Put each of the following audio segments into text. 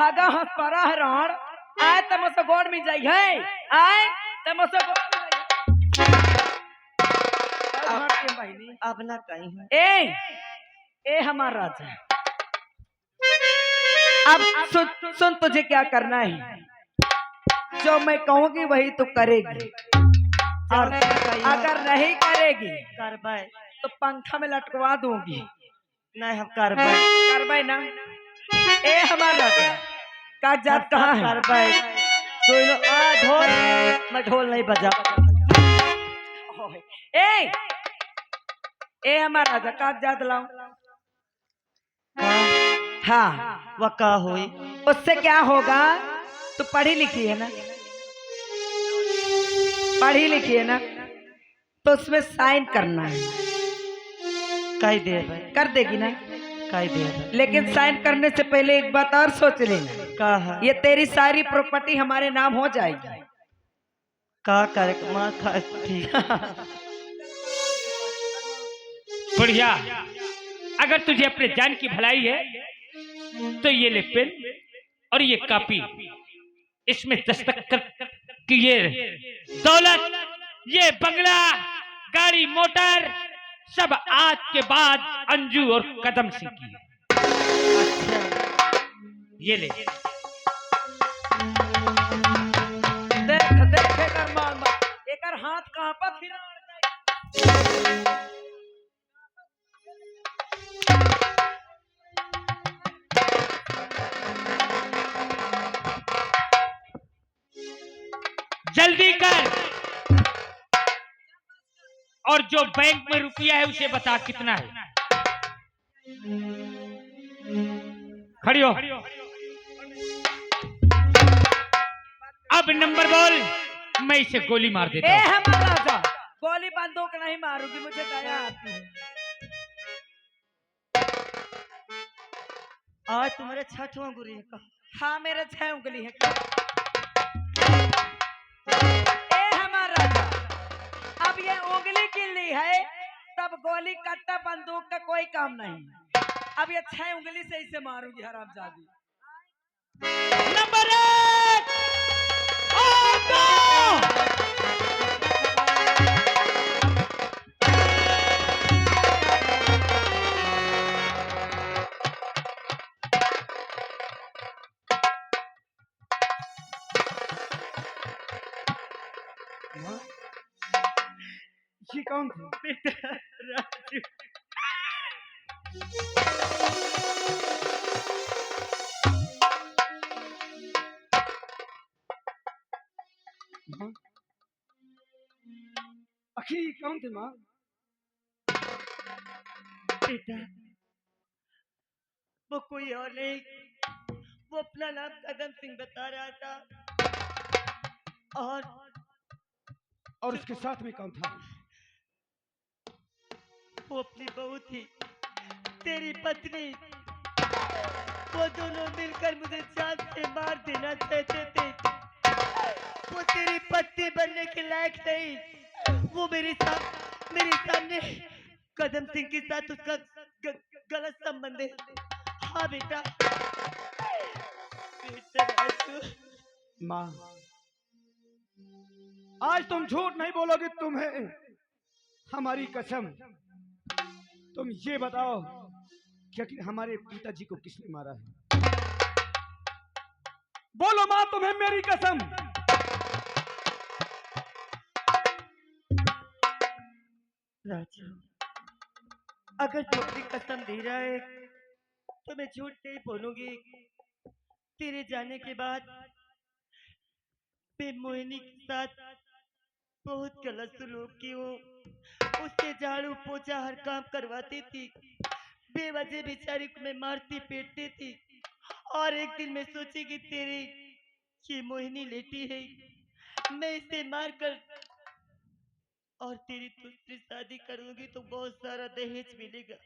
धागा हंस परा है राण आए तमसे गोड़ में जाई है आए तमसे अपना कहीं है ए हमारा राजा अब सुन तुझे क्या करना है जो मैं कहूंगी वही तू करेगी और अगर नहीं करेगी तो पंखा में लटकवा दूंगी नहीं हम करबे ना ए हमारा राजा कागजात कहाँ है ढोल मैं ढोल नहीं बजा ए हमारा राजा कागजात लाओ हाँ वह का हुई उससे क्या होगा तू पढ़ी लिखी है ना पढ़ी लिखी है ना तो उसमें साइन करना है कह दे कर देगी ना कह दे लेकिन साइन करने से पहले एक बात और सोच लेना कहा ये तेरी सारी प्रॉपर्टी हमारे नाम हो जाएगी का कर ठीक बढ़िया अगर तुझे अपने जान की भलाई है तो ये ले पेन और ये कॉपी इसमें दस्तखत कर कि ये दौलत ये बंगला गाड़ी मोटर सब आज के बाद अंजू और कदम सिंह की ये ले देख कर मार एकर हाथ कहां पर फिरा जल्दी कर और जो बैंक में रुपया है उसे बता कितना है खड़ी हो अब नंबर बोल मैं इसे गोली मार देता हूं हमारा राजा गोली बंदूक नहीं मारूंगी मुझे दया आती है आज तुम्हारे 6वां गुरी है का हाँ मेरा 6 उंगली है हमारा राजा अब ये उंगली गिल्ली है तब गोली कट्टा बंदूक का कोई काम नहीं अब ये 6 उंगली से इसे मारूंगी हरामजादी नंबर 1 ये कौन थी राजू आखिर कौन थे माँ बेटा वो कोई और नहीं वो अपना नाम कदम सिंह बता रहा था और उसके साथ में कौन था वो अपनी बहू थी तेरी पत्नी वो दोनों मिलकर मुझे जान से मार देना चाहते थे वो तेरी पत्नी बनने के लायक नहीं वो मेरे सामने कदम सिंह के साथ उसका गलत संबंध है हाँ बेटा माँ आज तुम झूठ नहीं बोलोगे तुम्हें हमारी कसम तुम ये बताओ कि हमारे पिताजी को किसने मारा है बोलो माँ तुम्हें मेरी कसम राजू अगर तू अपनी कसम दे रहा है तो मैं झूठ नहीं बोलूंगी तेरे जाने के बाद मैं मोहिनी के साथ बहुत गलत सलूक की हूँ उससे झाड़ू पोछा हर काम करवाती थी बेवजह बेचारी को मैं मारती पीटती थी और एक दिन मैं सोची कि तेरी ये मोहिनी लेटी है मैं इसे मारकर और तेरी दूसरी शादी करूंगी तो बहुत सारा दहेज मिलेगा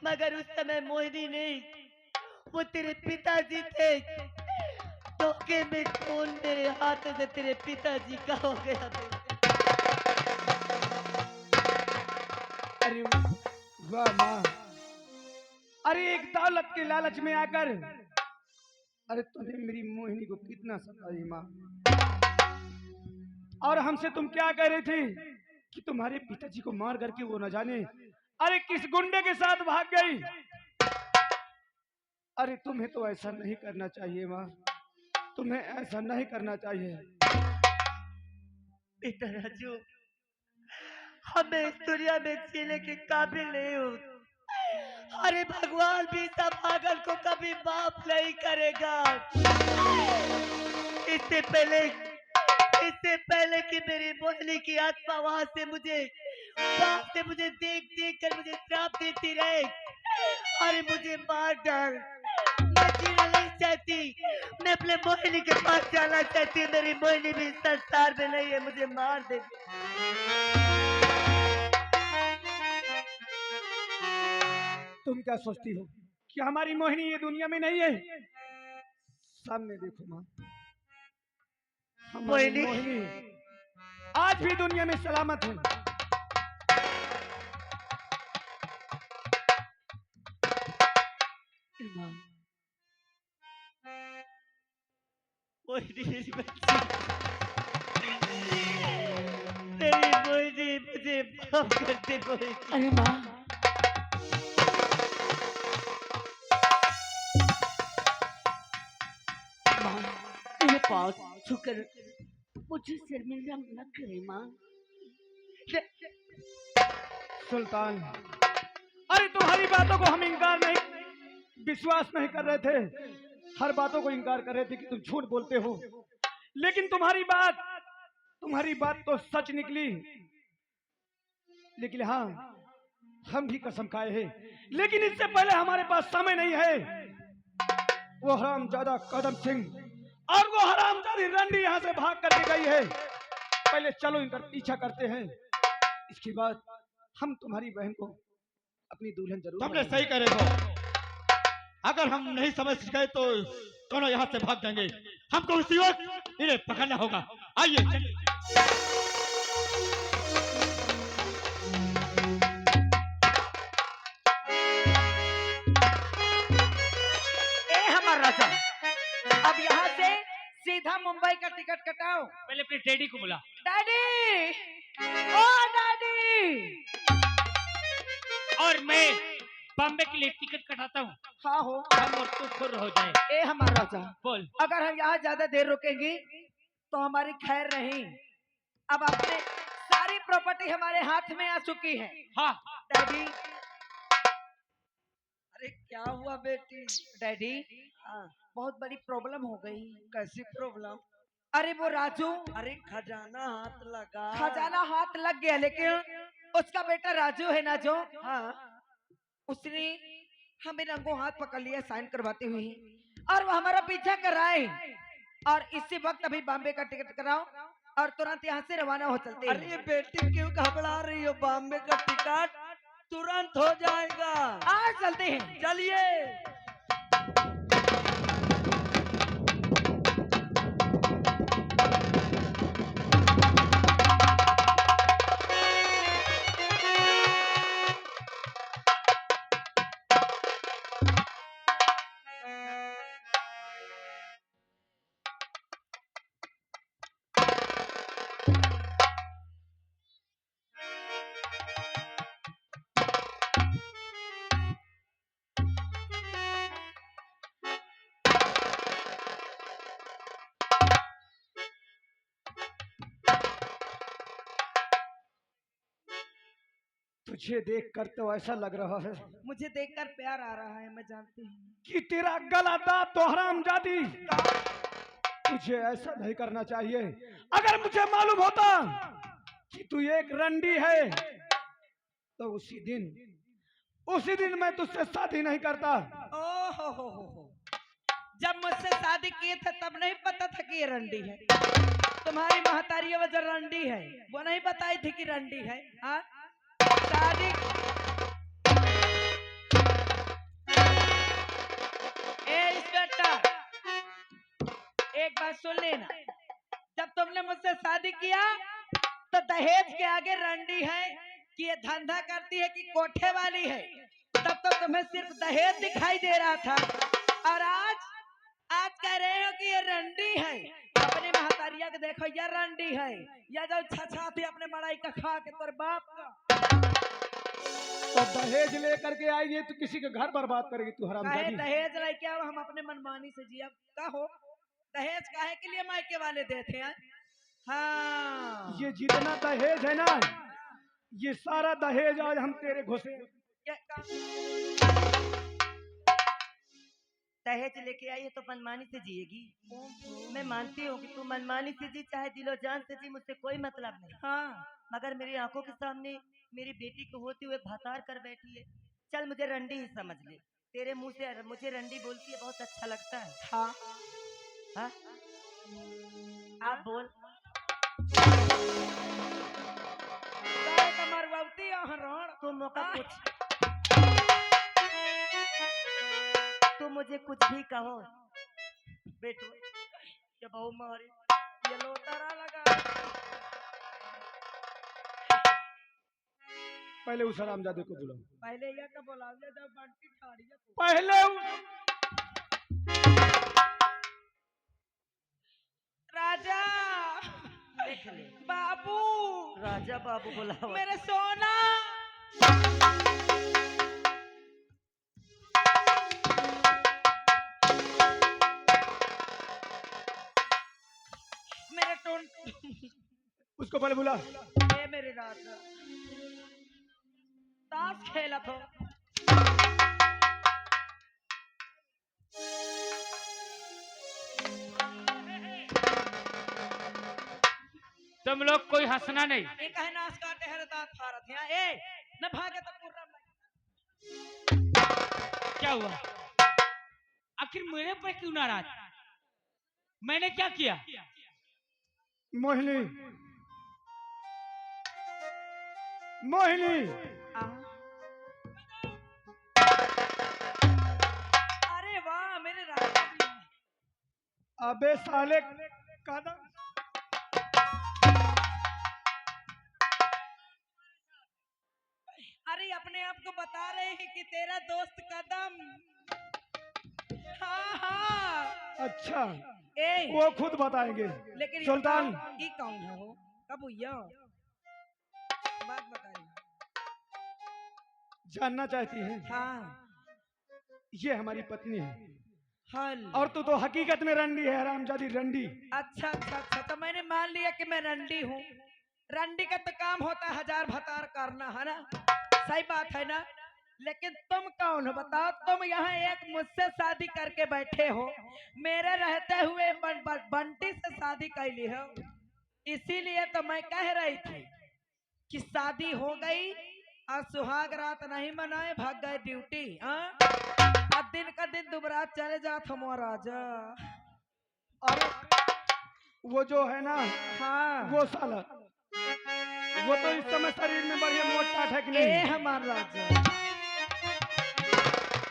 मगर उस समय मोहिनी नहीं वो तेरे पिताजी थे धोखे में खून मेरे हाथ से तेरे पिताजी का हो गया अरे वाह माँ अरे एक दौलत के लालच में आकर अरे तूने मेरी मोहिनी को कितना सताई माँ, और हमसे तुम क्या कह रही थी कि तुम्हारे पिताजी को मार करके वो न जाने अरे किस गुंडे के साथ भाग गई। अरे तुम्हें तो ऐसा नहीं करना चाहिए माँ, तुम्हें ऐसा नहीं करना चाहिए। बेटा राजू, हमें इस दुनिया में जीने के काबिल नहीं हो। अरे भगवान भी सब पागल को कभी माफ नहीं करेगा। इससे पहले कि मेरी मोहिनी की आत्मा वहां से मुझे देख देख कर मुझे श्राप देती रहे, अरे मुझे मार डाल। मैं जीना नहीं चाहती, मैं अपने मोहिनी के पास जाना चाहती हूँ। मेरी मोहिनी भी इस संसार में नहीं है, मुझे मार दे। तुम क्या सोचती हो कि हमारी मोहिनी ये दुनिया में नहीं है? सामने देखो माँ, हमारी मोहिनी मोहिनी आज भी दुनिया में सलामत है। मोहिनी मेरी बच्ची, मेरी मोहिनी, मुझे माफ कर दे मोहिनी। अरे माँ, मेरे पास छूकर मुझे शर्मिंदा न करे माँ। सुल्तान, अरे तुम्हारी बातों को हम विश्वास नहीं कर रहे थे, हर बातों को इनकार कर रहे थे कि तुम झूठ बोलते हो, लेकिन तुम्हारी बात तो सच निकली। लेकिन हाँ, हम भी कसम खाए हैं, लेकिन इससे पहले हमारे पास समय नहीं है। वो हरामजादा कदम सिंह और वो हरामजादी रंडी यहाँ से भाग करके गई है। पहले चलो इनका पीछा करते हैं, इसके बाद हम तुम्हारी बहन को अपनी दुल्हन जरूर। तुमने सही करे हो, अगर हम नहीं समझ गए तो दोनों यहाँ से भाग जाएंगे। हमको उसी वक्त इन्हें पकड़ना होगा। आइए चलिए। राजा, अब यहाँ से सीधा मुंबई का टिकट कटाओ। पहले अपने डैडी को बुला। डैडी, ओ डैडी। और मैं बॉम्बे के लिए टिकट कटाता हूँ। हाँ हो, हम और तू खुर हो जाए। ए हमारा राजा, बोल। अगर हम यहाँ ज्यादा देर रुकेंगे तो हमारी खैर नहीं। अब अपने सारी प्रॉपर्टी हमारे हाथ में आ चुकी है। हाँ डैडी। अरे क्या हुआ बेटी? डैडी, बहुत बड़ी प्रॉब्लम हो गई। कैसी प्रॉब्लम? अरे वो राजू, अरे खजाना हाथ लगा। खजाना हाथ लग गया, लेकिन उसका बेटा राजू है ना जो, हाँ, उसने हमें रंगों हाथ पकड़ लिया साइन करवाते हुए, और वो हमारा पीछा कर रहा है। और इसी वक्त अभी बॉम्बे का टिकट कराओ और तुरंत यहाँ से रवाना हो चलते हैं। अरे बेटी क्यों घबरा रही हो? बॉम्बे का टिकट तुरंत हो जाएगा। आज चलते हैं, चलिए। तुझे देखकर तो ऐसा लग रहा है मुझे देखकर प्यार आ रहा है। मैं जानती हूँ कि तेरा गला दाब तो हरामजादी। तुझे ऐसा नहीं करना चाहिए। अगर मुझे मालूम होता कि तू एक रंडी है तो उसी दिन मैं तुझसे शादी नहीं करता। ओहो, जब मुझसे शादी किए थे तब नहीं पता था कि ये रंडी है। तुम्हारी महतारी वजह रंडी है, वो नहीं बताई थी कि रंडी है। हाँ, शादी इंस्पेक्टर, एक बात सुन लेना, जब तुमने मुझसे शादी किया तो दहेज के आगे रंडी है कि ये धंधा करती है कि कोठे वाली है, तब तो तुम्हें सिर्फ दहेज दिखाई दे रहा था। और आज कह रहे हो कि ये रंडी है, अपने महतारिया के देखो ये रंडी है, या जब छछा थी अपने मड़ाई का खा के तोर बाप का। तो दहेज लेकर के आएगी तो किसी के घर बर्बाद करेगी तू काहे हरामजादी। दहेज लेके आओ, हम अपने मनमानी से जिया का हो। दहेज काहे के लिए मायके वाले देते हैं? हाँ ये जितना दहेज है ना, ये सारा दहेज आज हम तेरे घुसे। दहेज लेके आई है तो मनमानी से जिएगी। मैं मानती हूँ कि तू मनमानी से जी, चाहे दिलो जान से जी, मुझसे कोई मतलब नहीं। हाँ मगर मेरी आंखों के सामने मेरी बेटी को होते हुए भातार कर बैठी है। चल मुझे रंडी ही समझ ले, तेरे मुंह से मुझे रंडी बोलती है, बहुत अच्छा लगता है। हाँ हाँ आप बोल। काय का मरवावती हरण तू मौका हाँ। कुछ तू मुझे कुछ भी कहो बेटू, ये बहु मारी ये लोटारा लगा। पहले उस हरामजादे को बुलाओ। पहले यह का बोला जब बंटी ठाड़ी है तो। पहले राजा देख ले, बाबू, राजा बाबू बुलाओ। मेरे सोना। मेरे टोन उसको पहले बुला। ये मेरे राजा ताश खेला तो। तुम लोग कोई हंसना नहीं। ये कहे नाश काटे हर दांत फारत हैं ए न भागे तो पूरा क्या हुआ? आखिर मेरे पर क्यों नाराज? मैंने क्या किया? मोहिनी, मोहिनी, अरे वाह मेरे राजा भी। अबे साले कदम। अरे अपने आप को बता रहे हैं कि तेरा दोस्त कदम। हाँ हाँ अच्छा ए वो खुद बताएंगे। लेकिन सुल्तान। ये कौन है वो? कब हुई हो? बात बताइए। जानना चाहती है? हाँ ये हमारी पत्नी है हल। और तू तो हकीकत में रंडी है, हरामजादी रंडी। अच्छा अच्छा अच्छा, तो मैंने मान लिया कि मैं रंडी हूँ। रंडी का तो काम होता है हजार भतार करना, है ना? सही बात है ना? लेकिन तुम कौन हो बताओ? तुम यहाँ एक मुझसे शादी करके बैठे हो, मेरे रहते हुए बंटी से शादी कैली हो। इसीलिए तो मैं कह रही थी कि शादी हो गई और सुहाग रात नहीं मनाए, भाग गए ड्यूटी। हाँ अब दिन का दिन दुबरात चले जात हो महाराजा। अरे वो जो है ना, हाँ वो साला, वो तो इस समय शरीर में बढ़िया मोटा है कि ए नहीं? हमार राजा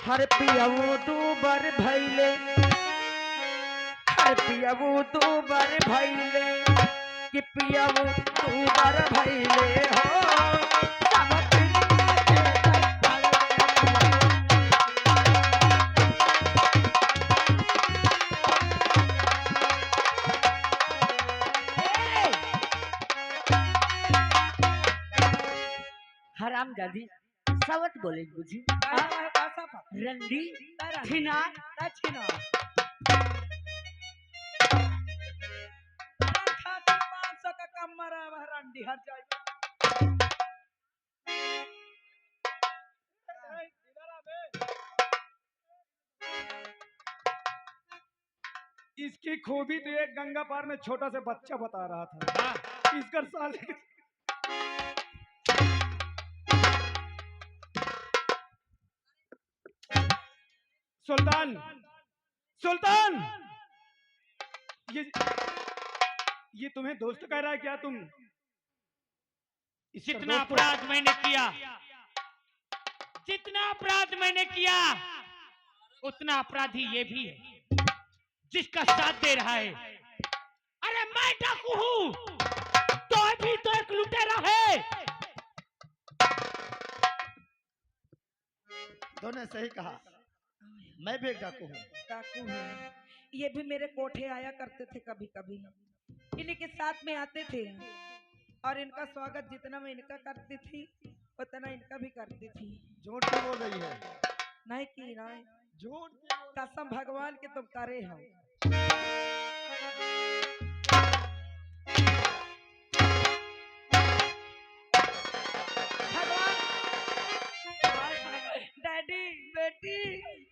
हर पियाऊ दूबर भैले, हर पियाऊ दूबर भैले, कि पियाऊ दूबर भैले हो। सब पिया हराम जादी सावत बोले बुझी। रंडी छिना छिना 500 का कम मरा रंडी हर जाए। इसकी खूबी तो एक गंगा पार में छोटा सा बच्चा बता रहा था। हाँ, इसका साले सुल्तान, सुल्तान, ये तुम्हें दोस्त कह रहा है क्या? तुम इसका जितना दोस्त हो? अपराध मैंने किया, जितना अपराध मैंने किया, उतना अपराधी ये भी है जिसका साथ दे रहा है। अरे मैं डाकू हूँ तो भी तो एक लुटेरा है। दोनों सही कहा, मैं भी एक डाकू हूँ। डाकू है ये भी मेरे कोठे आया करते थे कभी कभी, इन्हीं के साथ में आते थे और इनका स्वागत जितना मैं इनका करती थी उतना इनका भी करती थी। झूठ क्यों बोल रही है? नहीं की ना, झूठ कसम भगवान के तुम करे हो। डैडी बेटी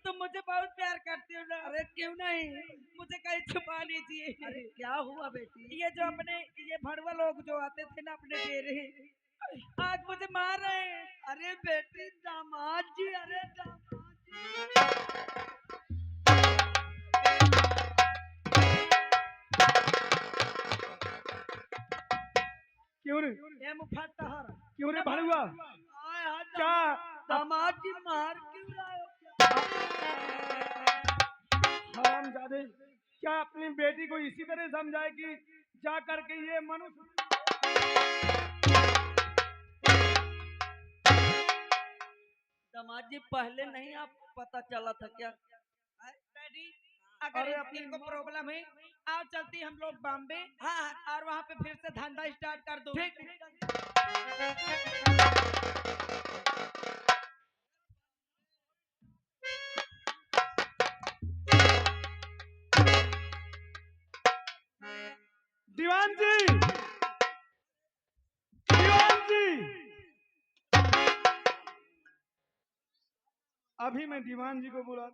तुम मुझे बहुत प्यार करती हो ना? अरे क्यों नहीं, मुझे कहीं छुपा लीजिए। अरे क्या हुआ बेटी? ये जो अपने ये भड़वा लोग जो आते थे ना अपने डेरे, आज मुझे मार रहे हैं। अरे बेटी दामाद जी, अरे दामाद क्यों रे? ये मुफत हर क्यों रे भड़ुआ? क्या दामाद जी मार क्यों रहे हो? हरामजादे, क्या अपनी बेटी को इसी तरह समझाए कि जा करके ये मनुष्य? दामाद जी पहले नहीं आपको पता चला था क्या? डैडी अगर अरे इनको प्रॉब्लम है आओ चलती हम लोग बॉम्बे। हाँ और वहाँ पे फिर से धंधा स्टार्ट कर दो। ठीक दीवान जी, दीवान जी, अभी मैं दीवान जी को बुला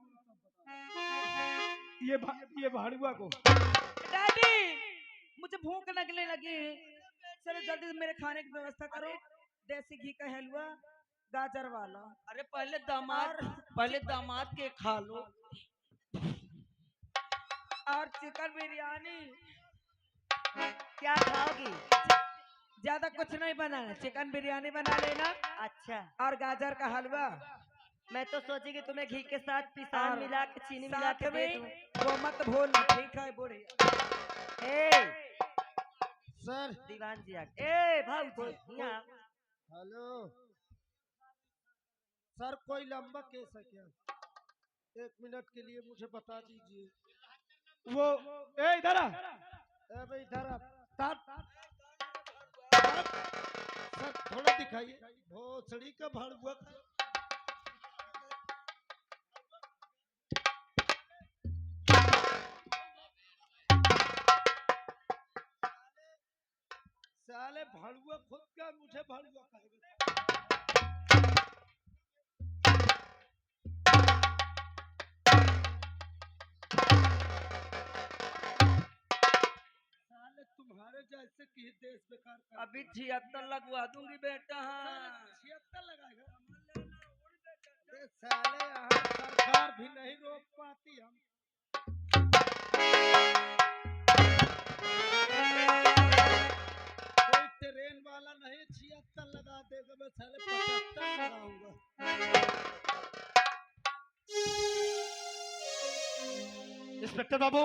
ये भाड़ुआ को। डैडी मुझे भूख लगने लगी है, चलो जल्दी से मेरे खाने की व्यवस्था करो। देसी घी का हलवा गाजर वाला। अरे पहले दामाद के खा लो। और चिकन बिरयानी क्या खाओगी? ज्यादा कुछ नहीं बनाना, चिकन बिरयानी बना लेना। अच्छा। और गाजर का हलवा। मैं तो सोची कि तुम्हें घी के साथ पिसान मिला के चीनी मिला के दे दूं। वो मत भूलना, ठीक है बूढ़ी? सर दीवान जी ए भाई यहाँ हेलो सर, कोई लंबा केस है क्या? 1 मिनट के लिए मुझे बता दीजिए। वो इधर आ। भाई इधर आप सर थोड़ा दिखाइए। भोसड़ी का भड़ुआ साले भड़ुआ खुद का मुझे भड़ुआ कहेगा। साले तुम्हारे जैसे की देश बेकार कर। अभी 76 लगवा दूंगी बेटा। हाँ 76 लगाएगा। साले यहाँ सरकार भी नहीं रोक पाती। हम कोई ट्रेन वाला नहीं 76 लगा देगा, मैं साले 75 लगाऊंगा। इंस्पेक्टर बाबू,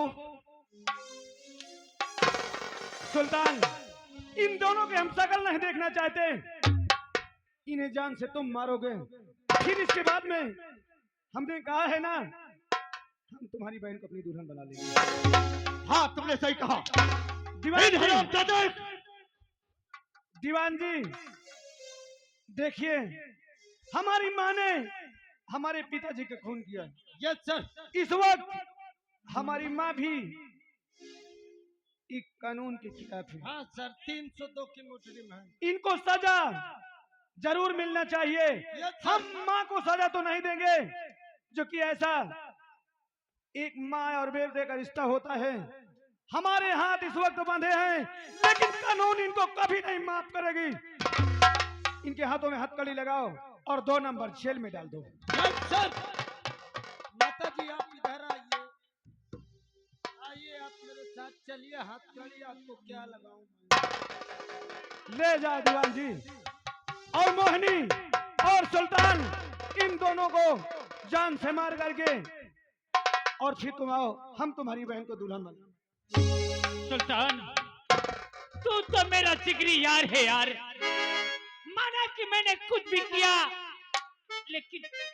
सुल्तान, इन दोनों के हम शकल नहीं देखना चाहते। इन्हें जान से तुम मारोगे, फिर इसके बाद में हमने कहा है ना, हम तुम्हारी बहन को अपनी दुल्हन बना लेंगे। हाँ तुमने सही कहा। दीवान जी देखिए, हमारी माँ ने हमारे पिताजी के खून किया। Yes sir. इस वक्त हमारी माँ भी एक कानून के खिलाफ है। हाँ सर, 302 की मुजरिम है। इनको सजा जरूर मिलना चाहिए। हम माँ को सजा तो नहीं देंगे, जो कि ऐसा एक माँ और बेटे का रिश्ता होता है। हमारे हाथ इस वक्त बंधे हैं, लेकिन कानून इनको कभी नहीं माफ करेगी। इनके हाथों में हथकड़ी लगाओ और 2 नंबर जेल में डाल दो। सर माता जी आप इधर आइए, आइए आप मेरे साथ चलिए। हथकड़ी आपको क्या लगाऊं मैं? ले जाओ दीवान जी। और मोहिनी और सुल्तान, इन दोनों को जान से मार करके और फिर तुम आओ, हम तुम्हारी बहन को दुल्हन बना। सुल्तान, तू तो मेरा जिगरी यार है यार। माना कि मैंने कुछ भी किया, लेकिन तूने